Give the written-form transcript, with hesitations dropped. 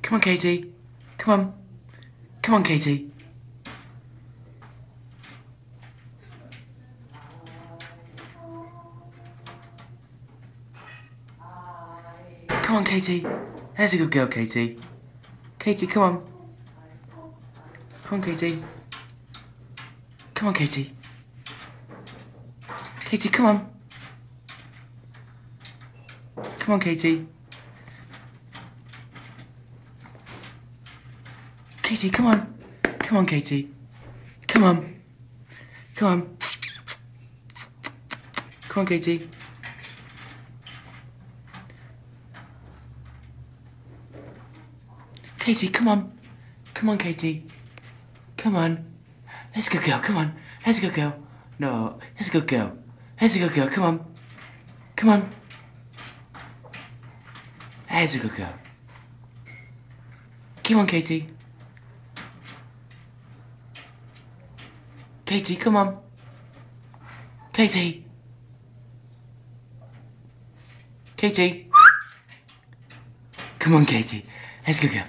Come on, Katie. Come on. Come on, Katie. Come on, Katie. There's a good girl, Katie. Katie, come on. Come on, Katie. Come on, Katie. Katie, come on. Come on, Katie. Katie, come on. Come on, Katie. Come on. Come on. Come on, Katie. Katie, come on. Come on, Katie. Come on. There's a good girl. Come on. There's a good girl. No. There's a good girl. There's a good girl. Come on. Come on. There's a good girl. Come on, Katie. Katie, come on. Katie. Katie. Come on, Katie. There's a good girl.